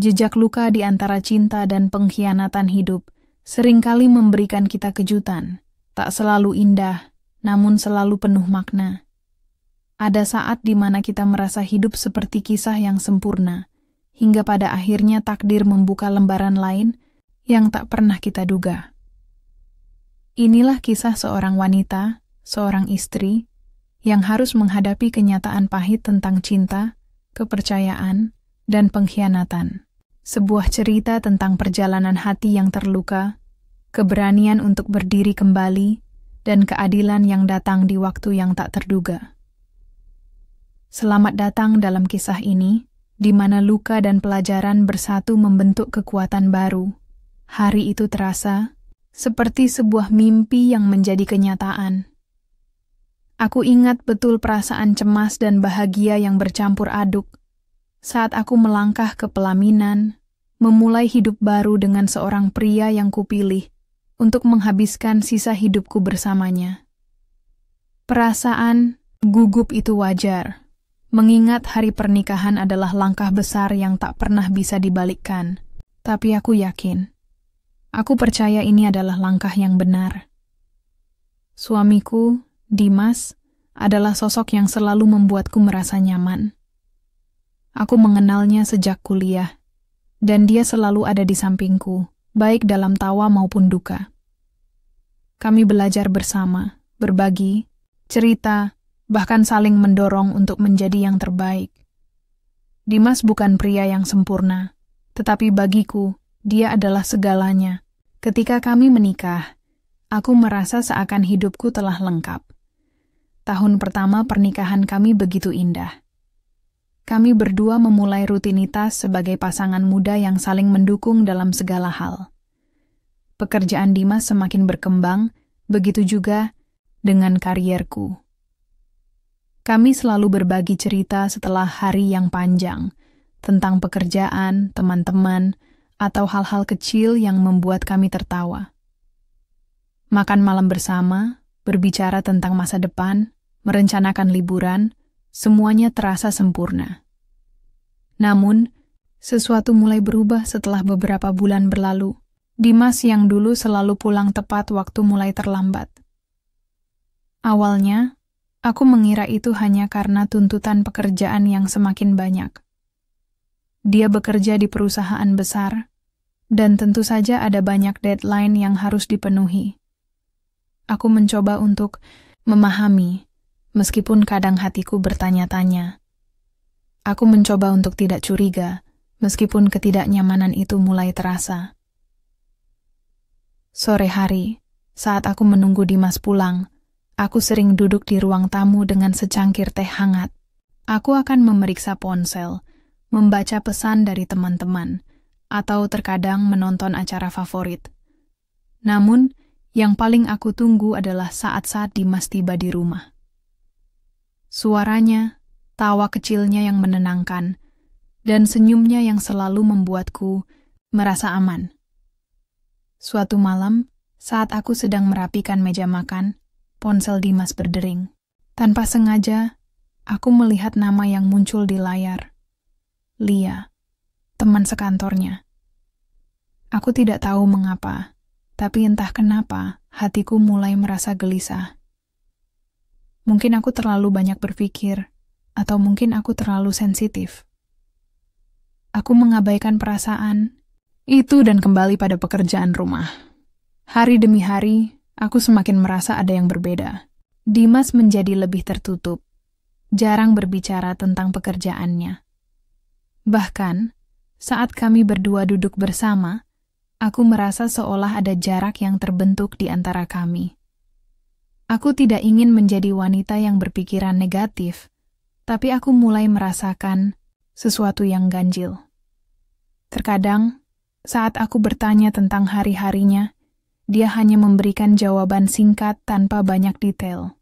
Jejak luka di antara cinta dan pengkhianatan hidup seringkali memberikan kita kejutan, tak selalu indah, namun selalu penuh makna. Ada saat di mana kita merasa hidup seperti kisah yang sempurna, hingga pada akhirnya takdir membuka lembaran lain yang tak pernah kita duga. Inilah kisah seorang wanita, seorang istri, yang harus menghadapi kenyataan pahit tentang cinta, kepercayaan, dan pengkhianatan. Sebuah cerita tentang perjalanan hati yang terluka, keberanian untuk berdiri kembali, dan keadilan yang datang di waktu yang tak terduga. Selamat datang dalam kisah ini, di mana luka dan pelajaran bersatu membentuk kekuatan baru. Hari itu terasa seperti sebuah mimpi yang menjadi kenyataan. Aku ingat betul perasaan cemas dan bahagia yang bercampur aduk saat aku melangkah ke pelaminan, memulai hidup baru dengan seorang pria yang kupilih untuk menghabiskan sisa hidupku bersamanya. Perasaan gugup itu wajar, mengingat hari pernikahan adalah langkah besar yang tak pernah bisa dibalikkan. Tapi aku yakin, aku percaya ini adalah langkah yang benar. Suamiku, Dimas, adalah sosok yang selalu membuatku merasa nyaman. Aku mengenalnya sejak kuliah, dan dia selalu ada di sampingku, baik dalam tawa maupun duka. Kami belajar bersama, berbagi, cerita, bahkan saling mendorong untuk menjadi yang terbaik. Dimas bukan pria yang sempurna, tetapi bagiku, dia adalah segalanya. Ketika kami menikah, aku merasa seakan hidupku telah lengkap. Tahun pertama pernikahan kami begitu indah. Kami berdua memulai rutinitas sebagai pasangan muda yang saling mendukung dalam segala hal. Pekerjaan Dimas semakin berkembang, begitu juga dengan karierku. Kami selalu berbagi cerita setelah hari yang panjang, tentang pekerjaan, teman-teman, atau hal-hal kecil yang membuat kami tertawa. Makan malam bersama, berbicara tentang masa depan, merencanakan liburan, semuanya terasa sempurna. Namun, sesuatu mulai berubah setelah beberapa bulan berlalu. Dimas yang dulu selalu pulang tepat waktu mulai terlambat. Awalnya, aku mengira itu hanya karena tuntutan pekerjaan yang semakin banyak. Dia bekerja di perusahaan besar, dan tentu saja ada banyak deadline yang harus dipenuhi. Aku mencoba untuk memahami, meskipun kadang hatiku bertanya-tanya. Aku mencoba untuk tidak curiga, meskipun ketidaknyamanan itu mulai terasa. Sore hari, saat aku menunggu Dimas pulang, aku sering duduk di ruang tamu dengan secangkir teh hangat. Aku akan memeriksa ponsel, membaca pesan dari teman-teman, atau terkadang menonton acara favorit. Namun, yang paling aku tunggu adalah saat-saat Dimas tiba di rumah. Suaranya, tawa kecilnya yang menenangkan, dan senyumnya yang selalu membuatku merasa aman. Suatu malam, saat aku sedang merapikan meja makan, ponsel Dimas berdering. Tanpa sengaja, aku melihat nama yang muncul di layar. Lia, teman sekantornya. Aku tidak tahu mengapa, tapi entah kenapa hatiku mulai merasa gelisah. Mungkin aku terlalu banyak berpikir, atau mungkin aku terlalu sensitif. Aku mengabaikan perasaan itu dan kembali pada pekerjaan rumah. Hari demi hari, aku semakin merasa ada yang berbeda. Dimas menjadi lebih tertutup, jarang berbicara tentang pekerjaannya. Bahkan, saat kami berdua duduk bersama, aku merasa seolah ada jarak yang terbentuk di antara kami. Aku tidak ingin menjadi wanita yang berpikiran negatif, tapi aku mulai merasakan sesuatu yang ganjil. Terkadang, saat aku bertanya tentang hari-harinya, dia hanya memberikan jawaban singkat tanpa banyak detail.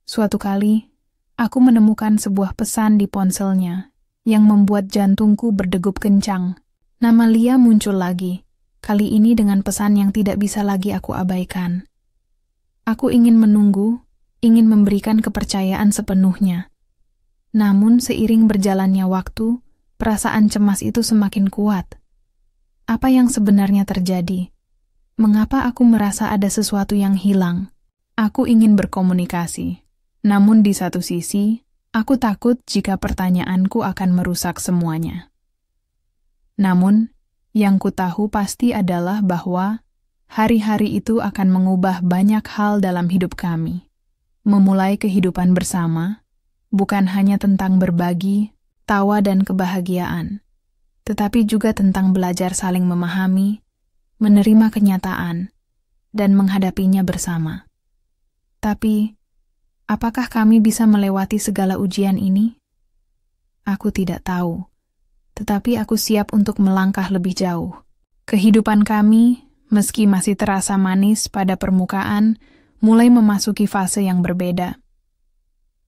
Suatu kali, aku menemukan sebuah pesan di ponselnya yang membuat jantungku berdegup kencang. Nama Lia muncul lagi, kali ini dengan pesan yang tidak bisa lagi aku abaikan. Aku ingin menunggu, ingin memberikan kepercayaan sepenuhnya. Namun seiring berjalannya waktu, perasaan cemas itu semakin kuat. Apa yang sebenarnya terjadi? Mengapa aku merasa ada sesuatu yang hilang? Aku ingin berkomunikasi. Namun di satu sisi, aku takut jika pertanyaanku akan merusak semuanya. Namun, yang ku tahu pasti adalah bahwa hari-hari itu akan mengubah banyak hal dalam hidup kami. Memulai kehidupan bersama, bukan hanya tentang berbagi, tawa dan kebahagiaan, tetapi juga tentang belajar saling memahami, menerima kenyataan, dan menghadapinya bersama. Tapi, apakah kami bisa melewati segala ujian ini? Aku tidak tahu, tetapi aku siap untuk melangkah lebih jauh. Kehidupan kami, meski masih terasa manis pada permukaan, mulai memasuki fase yang berbeda.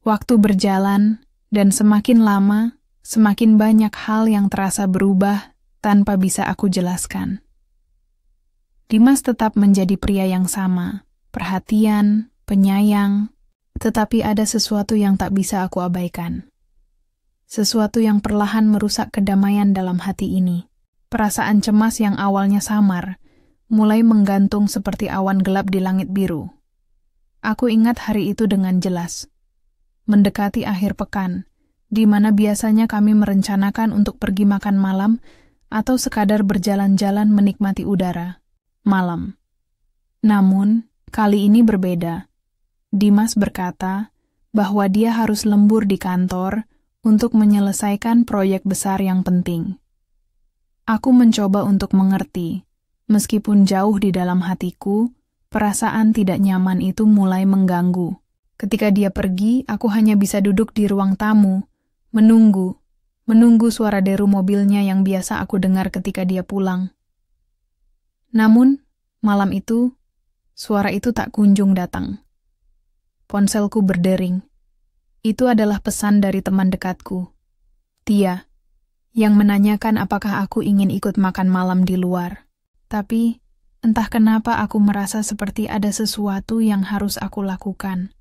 Waktu berjalan, dan semakin lama, semakin banyak hal yang terasa berubah tanpa bisa aku jelaskan. Dimas tetap menjadi pria yang sama, perhatian, penyayang, tetapi ada sesuatu yang tak bisa aku abaikan. Sesuatu yang perlahan merusak kedamaian dalam hati ini. Perasaan cemas yang awalnya samar, mulai menggantung seperti awan gelap di langit biru. Aku ingat hari itu dengan jelas. Mendekati akhir pekan, di mana biasanya kami merencanakan untuk pergi makan malam atau sekadar berjalan-jalan menikmati udara. Malam. Namun, kali ini berbeda. Dimas berkata bahwa dia harus lembur di kantor untuk menyelesaikan proyek besar yang penting. Aku mencoba untuk mengerti, meskipun jauh di dalam hatiku, perasaan tidak nyaman itu mulai mengganggu. Ketika dia pergi, aku hanya bisa duduk di ruang tamu, menunggu suara deru mobilnya yang biasa aku dengar ketika dia pulang. Namun, malam itu, suara itu tak kunjung datang. Ponselku berdering. Itu adalah pesan dari teman dekatku, Tia, yang menanyakan apakah aku ingin ikut makan malam di luar. Tapi, entah kenapa aku merasa seperti ada sesuatu yang harus aku lakukan.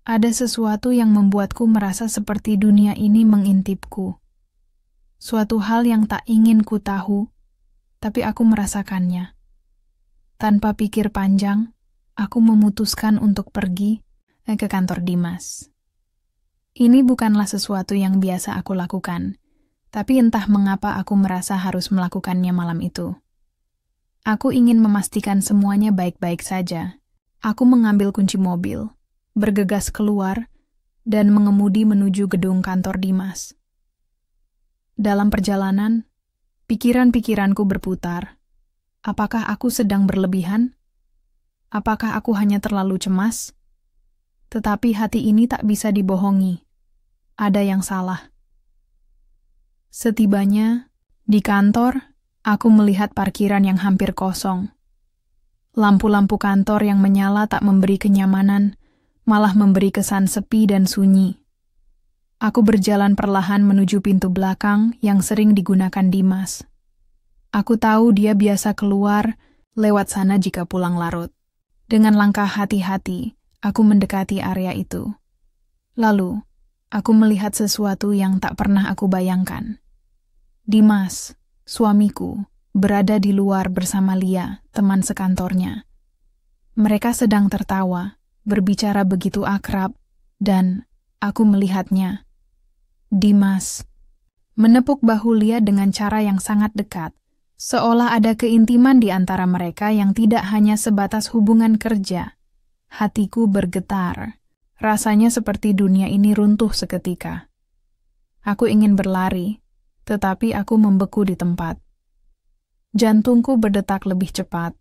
Ada sesuatu yang membuatku merasa seperti dunia ini mengintipku. Suatu hal yang tak ingin ku tahu, tapi aku merasakannya. Tanpa pikir panjang, aku memutuskan untuk pergi ke kantor Dimas. Ini bukanlah sesuatu yang biasa aku lakukan, tapi entah mengapa aku merasa harus melakukannya malam itu. Aku ingin memastikan semuanya baik-baik saja. Aku mengambil kunci mobil, bergegas keluar, dan mengemudi menuju gedung kantor Dimas. Dalam perjalanan, pikiran-pikiranku berputar. Apakah aku sedang berlebihan? Apakah aku hanya terlalu cemas? Tetapi hati ini tak bisa dibohongi. Ada yang salah. Setibanya di kantor, aku melihat parkiran yang hampir kosong. Lampu-lampu kantor yang menyala tak memberi kenyamanan, malah memberi kesan sepi dan sunyi. Aku berjalan perlahan menuju pintu belakang yang sering digunakan Dimas. Aku tahu dia biasa keluar lewat sana jika pulang larut. Dengan langkah hati-hati, aku mendekati area itu. Lalu, aku melihat sesuatu yang tak pernah aku bayangkan. Dimas, suamiku, berada di luar bersama Lia, teman sekantornya. Mereka sedang tertawa, berbicara begitu akrab, dan aku melihatnya. Dimas menepuk bahu Lia dengan cara yang sangat dekat, seolah ada keintiman di antara mereka yang tidak hanya sebatas hubungan kerja. Hatiku bergetar, rasanya seperti dunia ini runtuh seketika. Aku ingin berlari, tetapi aku membeku di tempat. Jantungku berdetak lebih cepat,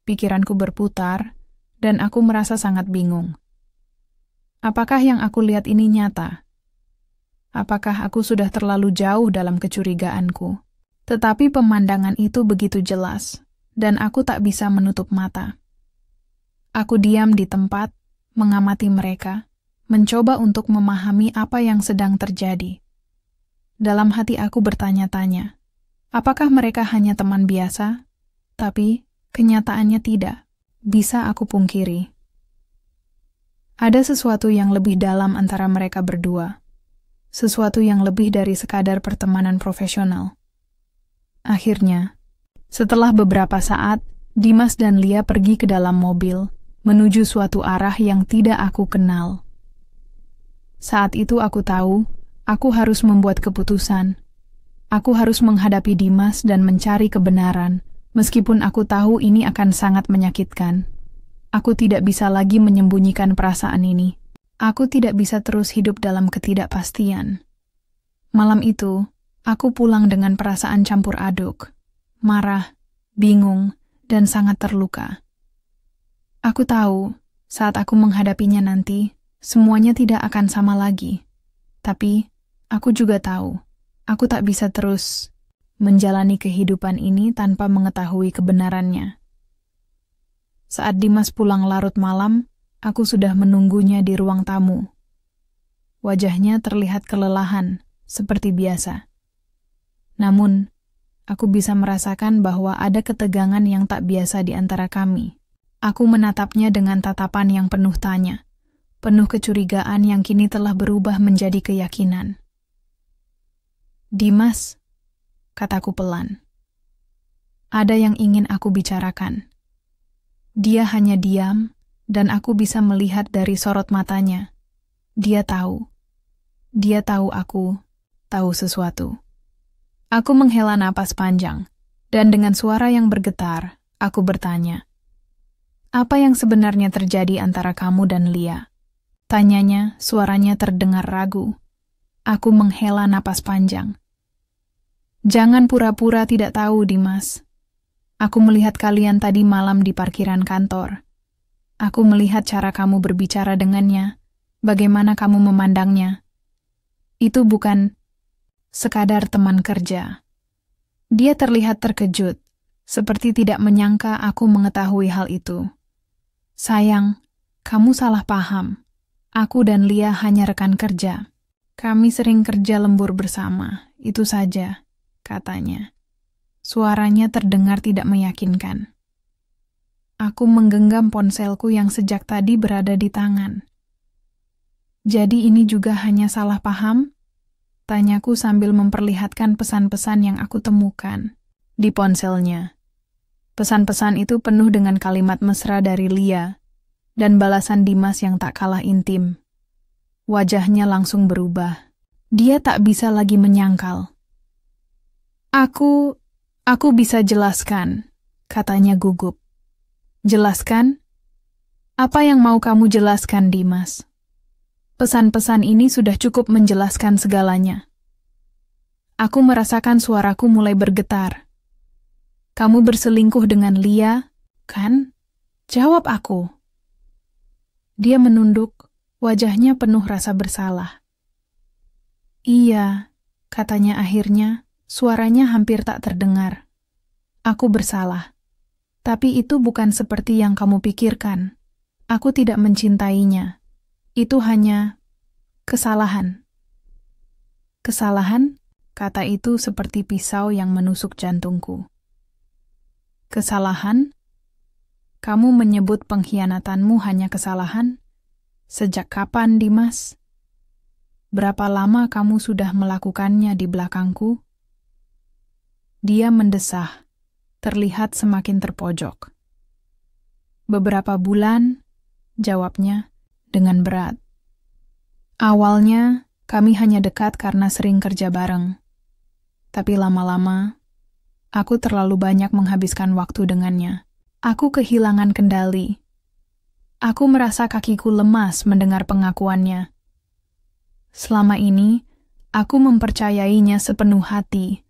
pikiranku berputar, dan aku merasa sangat bingung. Apakah yang aku lihat ini nyata? Apakah aku sudah terlalu jauh dalam kecurigaanku? Tetapi pemandangan itu begitu jelas, dan aku tak bisa menutup mata. Aku diam di tempat, mengamati mereka, mencoba untuk memahami apa yang sedang terjadi. Dalam hati aku bertanya-tanya, apakah mereka hanya teman biasa? Tapi, kenyataannya tidak. Bisa aku pungkiri. Ada sesuatu yang lebih dalam antara mereka berdua. sesuatu yang lebih dari sekadar pertemanan profesional. Akhirnya, setelah beberapa saat, Dimas dan Lia pergi ke dalam mobil, menuju suatu arah yang tidak aku kenal. Saat itu aku tahu, aku harus membuat keputusan. Aku harus menghadapi Dimas dan mencari kebenaran, meskipun aku tahu ini akan sangat menyakitkan. Aku tidak bisa lagi menyembunyikan perasaan ini. Aku tidak bisa terus hidup dalam ketidakpastian. Malam itu, aku pulang dengan perasaan campur aduk, marah, bingung, dan sangat terluka. Aku tahu, saat aku menghadapinya nanti, semuanya tidak akan sama lagi. Tapi, aku juga tahu, aku tak bisa terus menjalani kehidupan ini tanpa mengetahui kebenarannya. Saat Dimas pulang larut malam, aku sudah menunggunya di ruang tamu. Wajahnya terlihat kelelahan, seperti biasa. Namun, aku bisa merasakan bahwa ada ketegangan yang tak biasa di antara kami. Aku menatapnya dengan tatapan yang penuh tanya, penuh kecurigaan yang kini telah berubah menjadi keyakinan. "Dimas," kataku pelan. "Ada yang ingin aku bicarakan." Dia hanya diam, dan aku bisa melihat dari sorot matanya. Dia tahu aku tahu sesuatu. Aku menghela napas panjang, dan dengan suara yang bergetar, aku bertanya, "Apa yang sebenarnya terjadi antara kamu dan Lia?" Tanyanya, suaranya terdengar ragu. Aku menghela napas panjang. "Jangan pura-pura tidak tahu, Dimas. Aku melihat kalian tadi malam di parkiran kantor. Aku melihat cara kamu berbicara dengannya, bagaimana kamu memandangnya. Itu bukan sekadar teman kerja." Dia terlihat terkejut, seperti tidak menyangka aku mengetahui hal itu. "Sayang, kamu salah paham. Aku dan Lia hanya rekan kerja. Kami sering kerja lembur bersama, itu saja," katanya. Suaranya terdengar tidak meyakinkan. Aku menggenggam ponselku yang sejak tadi berada di tangan. "Jadi ini juga hanya salah paham?" Tanyaku sambil memperlihatkan pesan-pesan yang aku temukan di ponselnya. Pesan-pesan itu penuh dengan kalimat mesra dari Lia dan balasan Dimas yang tak kalah intim. Wajahnya langsung berubah. Dia tak bisa lagi menyangkal. Aku bisa jelaskan," katanya gugup. "Jelaskan? Apa yang mau kamu jelaskan, Dimas? Pesan-pesan ini sudah cukup menjelaskan segalanya." Aku merasakan suaraku mulai bergetar. "Kamu berselingkuh dengan Lia, kan? Jawab aku." Dia menunduk, wajahnya penuh rasa bersalah. "Iya," katanya akhirnya, suaranya hampir tak terdengar. "Aku bersalah. Tapi itu bukan seperti yang kamu pikirkan. Aku tidak mencintainya. Itu hanya kesalahan." "Kesalahan?" Kata itu seperti pisau yang menusuk jantungku. "Kesalahan? Kamu menyebut pengkhianatanmu hanya kesalahan? Sejak kapan, Dimas? Berapa lama kamu sudah melakukannya di belakangku?" Dia mendesah, terlihat semakin terpojok. "Beberapa bulan," jawabnya dengan berat. "Awalnya, kami hanya dekat karena sering kerja bareng. Tapi lama-lama, aku terlalu banyak menghabiskan waktu dengannya. Aku kehilangan kendali. Aku merasa kakiku lemas mendengar pengakuannya. Selama ini, aku mempercayainya sepenuh hati.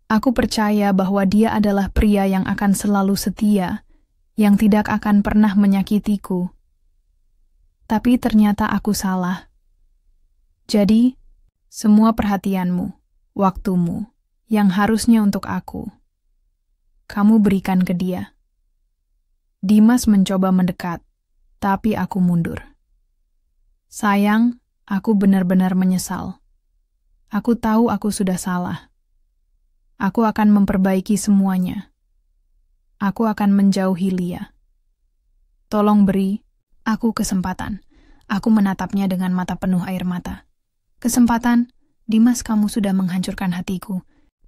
Aku percaya bahwa dia adalah pria yang akan selalu setia, yang tidak akan pernah menyakitiku. Tapi ternyata aku salah. Jadi, semua perhatianmu, waktumu, yang harusnya untuk aku, kamu berikan ke dia." Dimas mencoba mendekat, tapi aku mundur. "Sayang, aku benar-benar menyesal. Aku tahu aku sudah salah. Aku akan memperbaiki semuanya. Aku akan menjauhi Lia. Tolong beri aku kesempatan." Aku menatapnya dengan mata penuh air mata. Kesempatan, Dimas, kamu sudah menghancurkan hatiku.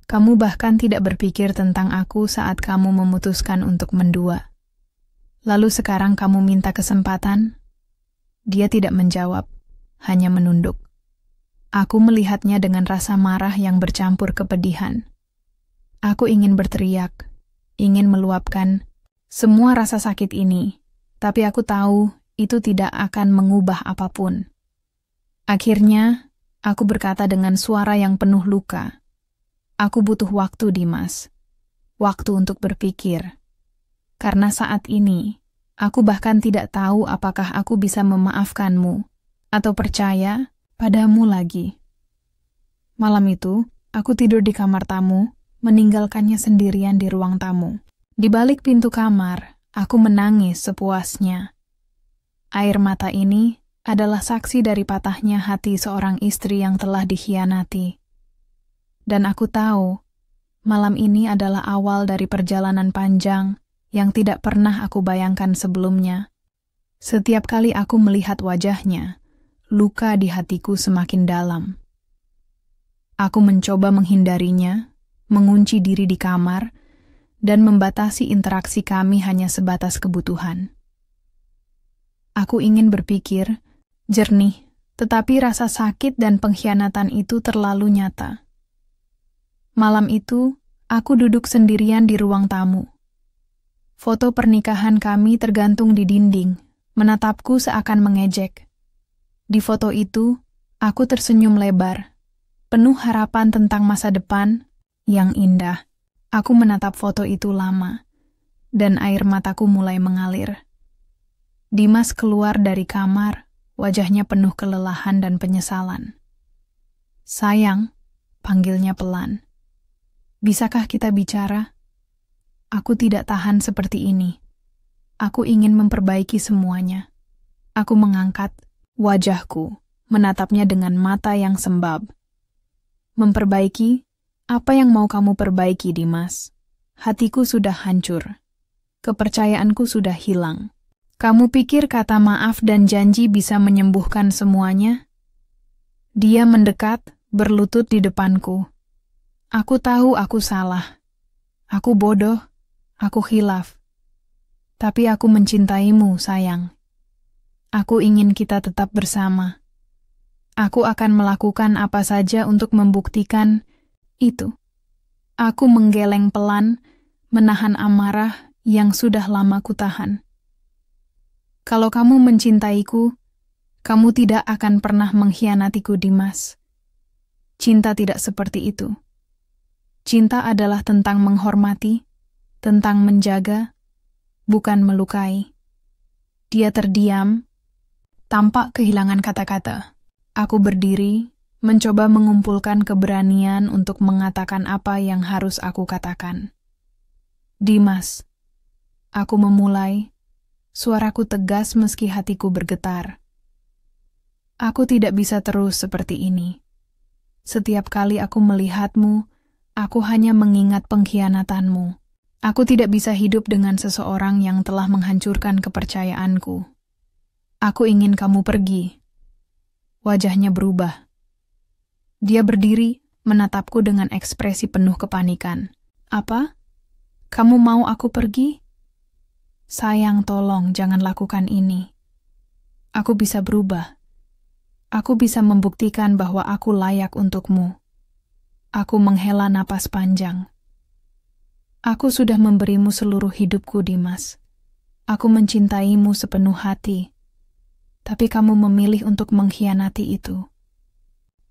Kamu bahkan tidak berpikir tentang aku saat kamu memutuskan untuk mendua. Lalu sekarang kamu minta kesempatan? Dia tidak menjawab, hanya menunduk. Aku melihatnya dengan rasa marah yang bercampur kepedihan. Aku ingin berteriak, ingin meluapkan semua rasa sakit ini, tapi aku tahu itu tidak akan mengubah apapun. Akhirnya, aku berkata dengan suara yang penuh luka, "Aku butuh waktu, Dimas. Waktu untuk berpikir. Karena saat ini, aku bahkan tidak tahu apakah aku bisa memaafkanmu atau percaya padamu lagi." Malam itu, aku tidur di kamar tamu, meninggalkannya sendirian di ruang tamu. Di balik pintu kamar, aku menangis sepuasnya. Air mata ini adalah saksi dari patahnya hati seorang istri yang telah dikhianati. Dan aku tahu, malam ini adalah awal dari perjalanan panjang yang tidak pernah aku bayangkan sebelumnya. Setiap kali aku melihat wajahnya, luka di hatiku semakin dalam. Aku mencoba menghindarinya, mengunci diri di kamar, dan membatasi interaksi kami hanya sebatas kebutuhan. Aku ingin berpikir jernih, tetapi rasa sakit dan pengkhianatan itu terlalu nyata. Malam itu, aku duduk sendirian di ruang tamu. Foto pernikahan kami tergantung di dinding, menatapku seakan mengejek. Di foto itu, aku tersenyum lebar, penuh harapan tentang masa depan yang indah. Aku menatap foto itu lama, dan air mataku mulai mengalir. Dimas keluar dari kamar, wajahnya penuh kelelahan dan penyesalan. "Sayang," panggilnya pelan. "Bisakah kita bicara? Aku tidak tahan seperti ini. Aku ingin memperbaiki semuanya." Aku mengangkat wajahku, menatapnya dengan mata yang sembab. "Memperbaiki? Apa yang mau kamu perbaiki, Dimas? Hatiku sudah hancur. Kepercayaanku sudah hilang. Kamu pikir kata maaf dan janji bisa menyembuhkan semuanya?" Dia mendekat, berlutut di depanku. "Aku tahu aku salah. Aku bodoh. Aku khilaf. Tapi aku mencintaimu, sayang. Aku ingin kita tetap bersama. Aku akan melakukan apa saja untuk membuktikan itu." Aku menggeleng pelan, menahan amarah yang sudah lama kutahan. "Kalau kamu mencintaiku, kamu tidak akan pernah mengkhianatiku, Dimas. Cinta tidak seperti itu. Cinta adalah tentang menghormati, tentang menjaga, bukan melukai." Dia terdiam, tampak kehilangan kata-kata. Aku berdiri, mencoba mengumpulkan keberanian untuk mengatakan apa yang harus aku katakan. "Dimas," aku memulai, suaraku tegas meski hatiku bergetar. "Aku tidak bisa terus seperti ini. Setiap kali aku melihatmu, aku hanya mengingat pengkhianatanmu. Aku tidak bisa hidup dengan seseorang yang telah menghancurkan kepercayaanku. Aku ingin kamu pergi." Wajahnya berubah. Dia berdiri, menatapku dengan ekspresi penuh kepanikan. "Apa? Kamu mau aku pergi?" "Sayang, tolong jangan lakukan ini. Aku bisa berubah. Aku bisa membuktikan bahwa aku layak untukmu." Aku menghela napas panjang. "Aku sudah memberimu seluruh hidupku, Dimas. Aku mencintaimu sepenuh hati. Tapi kamu memilih untuk mengkhianati itu.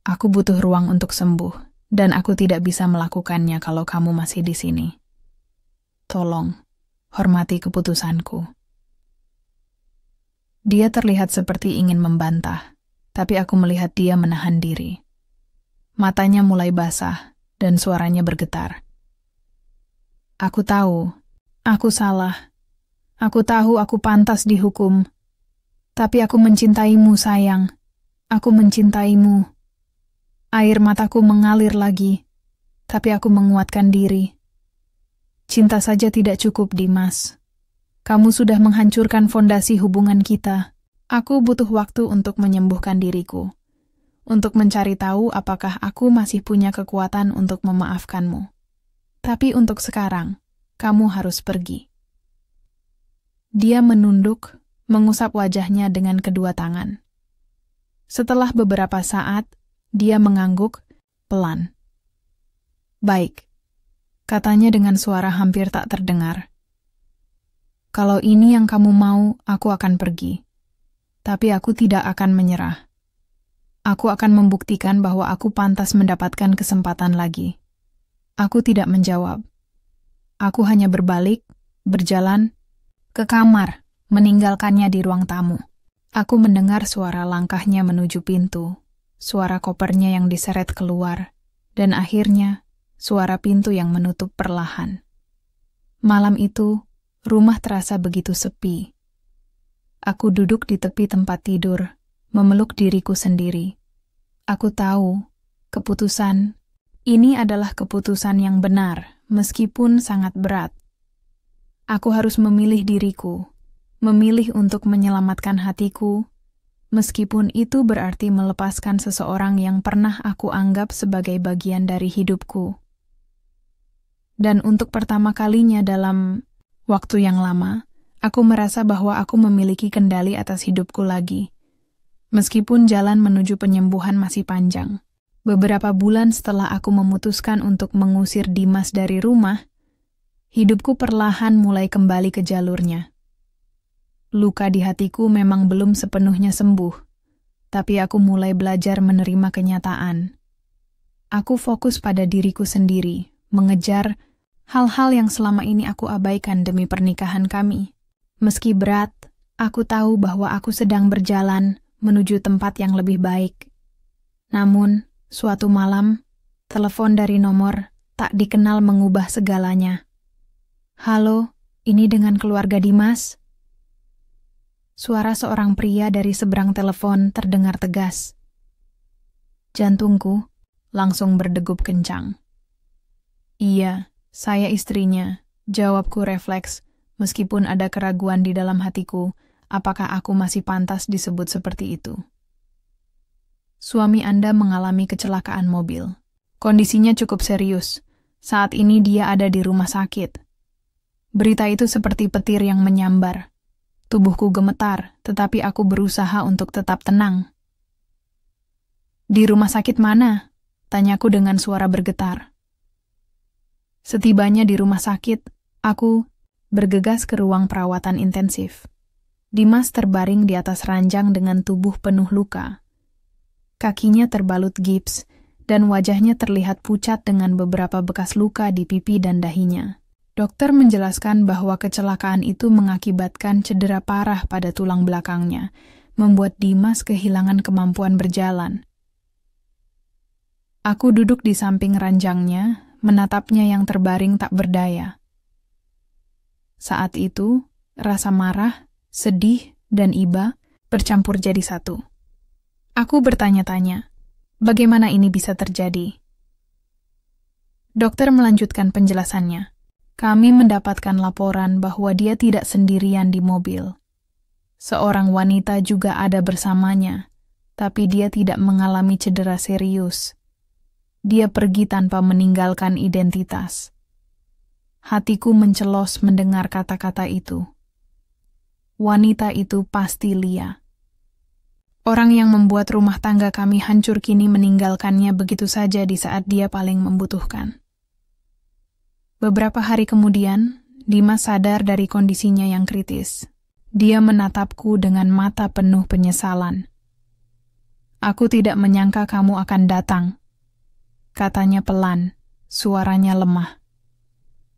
Aku butuh ruang untuk sembuh, dan aku tidak bisa melakukannya kalau kamu masih di sini. Tolong, hormati keputusanku." Dia terlihat seperti ingin membantah, tapi aku melihat dia menahan diri. Matanya mulai basah, dan suaranya bergetar. "Aku tahu, aku salah. Aku tahu aku pantas dihukum. Tapi aku mencintaimu, sayang. Aku mencintaimu." Air mataku mengalir lagi, tapi aku menguatkan diri. "Cinta saja tidak cukup, Dimas. Kamu sudah menghancurkan fondasi hubungan kita. Aku butuh waktu untuk menyembuhkan diriku. untuk mencari tahu apakah aku masih punya kekuatan untuk memaafkanmu. Tapi untuk sekarang, kamu harus pergi. Dia menunduk, mengusap wajahnya dengan kedua tangan. Setelah beberapa saat, dia mengangguk pelan. Baik, katanya dengan suara hampir tak terdengar. Kalau ini yang kamu mau, aku akan pergi. Tapi aku tidak akan menyerah. Aku akan membuktikan bahwa aku pantas mendapatkan kesempatan lagi. Aku tidak menjawab. Aku hanya berbalik, berjalan ke kamar, meninggalkannya di ruang tamu. Aku mendengar suara langkahnya menuju pintu, suara kopernya yang diseret keluar, dan akhirnya suara pintu yang menutup perlahan. Malam itu, rumah terasa begitu sepi. Aku duduk di tepi tempat tidur, memeluk diriku sendiri. Aku tahu, keputusan ini adalah keputusan yang benar, meskipun sangat berat. Aku harus memilih diriku, memilih untuk menyelamatkan hatiku, meskipun itu berarti melepaskan seseorang yang pernah aku anggap sebagai bagian dari hidupku. Dan untuk pertama kalinya dalam waktu yang lama, aku merasa bahwa aku memiliki kendali atas hidupku lagi. Meskipun jalan menuju penyembuhan masih panjang. Beberapa bulan setelah aku memutuskan untuk mengusir Dimas dari rumah, hidupku perlahan mulai kembali ke jalurnya. Luka di hatiku memang belum sepenuhnya sembuh, tapi aku mulai belajar menerima kenyataan. Aku fokus pada diriku sendiri, mengejar hal-hal yang selama ini aku abaikan demi pernikahan kami. Meski berat, aku tahu bahwa aku sedang berjalan menuju tempat yang lebih baik. Namun, suatu malam, telepon dari nomor tak dikenal mengubah segalanya. Halo, ini dengan keluarga Dimas? Suara seorang pria dari seberang telepon terdengar tegas. Jantungku langsung berdegup kencang. Iya, saya istrinya, jawabku refleks, meskipun ada keraguan di dalam hatiku, apakah aku masih pantas disebut seperti itu. Suami Anda mengalami kecelakaan mobil. Kondisinya cukup serius. Saat ini dia ada di rumah sakit. Berita itu seperti petir yang menyambar. Tubuhku gemetar, tetapi aku berusaha untuk tetap tenang. Di rumah sakit mana? Tanyaku dengan suara bergetar. Setibanya di rumah sakit, aku bergegas ke ruang perawatan intensif. Dimas terbaring di atas ranjang dengan tubuh penuh luka. Kakinya terbalut gips, dan wajahnya terlihat pucat dengan beberapa bekas luka di pipi dan dahinya. Dokter menjelaskan bahwa kecelakaan itu mengakibatkan cedera parah pada tulang belakangnya, membuat Dimas kehilangan kemampuan berjalan. Aku duduk di samping ranjangnya, menatapnya yang terbaring tak berdaya. Saat itu, rasa marah, sedih, dan iba bercampur jadi satu. Aku bertanya-tanya, bagaimana ini bisa terjadi? Dokter melanjutkan penjelasannya. Kami mendapatkan laporan bahwa dia tidak sendirian di mobil. Seorang wanita juga ada bersamanya, tapi dia tidak mengalami cedera serius. Dia pergi tanpa meninggalkan identitas. Hatiku mencelos mendengar kata-kata itu. Wanita itu pasti Lia. Orang yang membuat rumah tangga kami hancur kini meninggalkannya begitu saja di saat dia paling membutuhkan. Beberapa hari kemudian, Dimas sadar dari kondisinya yang kritis. Dia menatapku dengan mata penuh penyesalan. Aku tidak menyangka kamu akan datang, katanya pelan, suaranya lemah.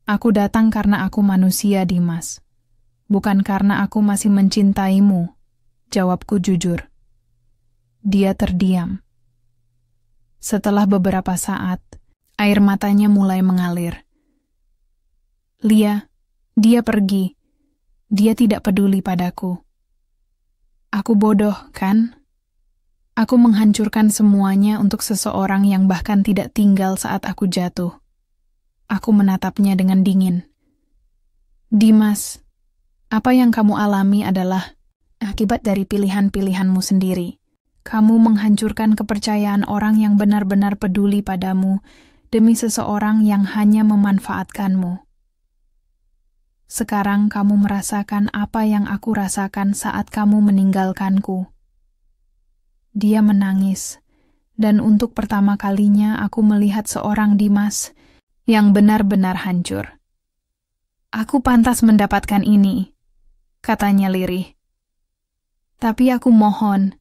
Aku datang karena aku manusia, Dimas. Bukan karena aku masih mencintaimu, jawabku jujur. Dia terdiam. Setelah beberapa saat, air matanya mulai mengalir. Lia, dia pergi. Dia tidak peduli padaku. Aku bodoh, kan? Aku menghancurkan semuanya untuk seseorang yang bahkan tidak tinggal saat aku jatuh. Aku menatapnya dengan dingin. Dimas, apa yang kamu alami adalah akibat dari pilihan-pilihanmu sendiri. Kamu menghancurkan kepercayaan orang yang benar-benar peduli padamu demi seseorang yang hanya memanfaatkanmu. Sekarang kamu merasakan apa yang aku rasakan saat kamu meninggalkanku. Dia menangis, dan untuk pertama kalinya aku melihat seorang Dimas yang benar-benar hancur. Aku pantas mendapatkan ini, katanya lirih. Tapi aku mohon,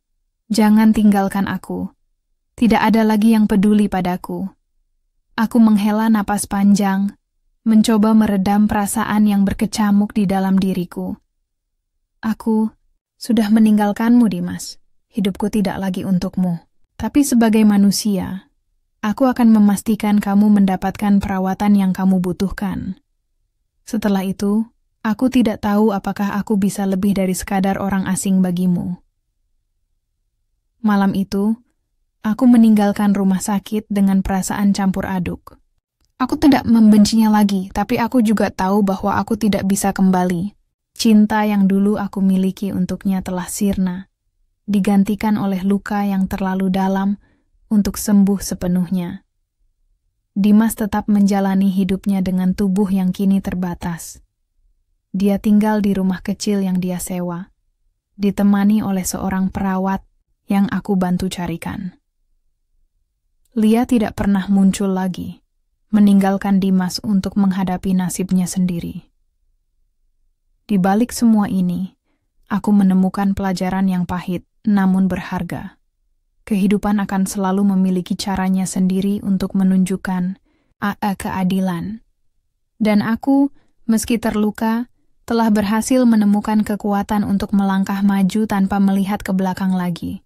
jangan tinggalkan aku. Tidak ada lagi yang peduli padaku. Aku menghela napas panjang, mencoba meredam perasaan yang berkecamuk di dalam diriku. Aku sudah meninggalkanmu, Dimas. Hidupku tidak lagi untukmu. Tapi sebagai manusia, aku akan memastikan kamu mendapatkan perawatan yang kamu butuhkan. Setelah itu, aku tidak tahu apakah aku bisa lebih dari sekadar orang asing bagimu. Malam itu, aku meninggalkan rumah sakit dengan perasaan campur aduk. Aku tidak membencinya lagi, tapi aku juga tahu bahwa aku tidak bisa kembali. Cinta yang dulu aku miliki untuknya telah sirna, digantikan oleh luka yang terlalu dalam untuk sembuh sepenuhnya. Dimas tetap menjalani hidupnya dengan tubuh yang kini terbatas. Dia tinggal di rumah kecil yang dia sewa, ditemani oleh seorang perawat yang aku bantu carikan. Lia tidak pernah muncul lagi, meninggalkan Dimas untuk menghadapi nasibnya sendiri. Di balik semua ini, aku menemukan pelajaran yang pahit namun berharga. Kehidupan akan selalu memiliki caranya sendiri untuk menunjukkan keadilan. Dan aku, meski terluka, telah berhasil menemukan kekuatan untuk melangkah maju tanpa melihat ke belakang lagi.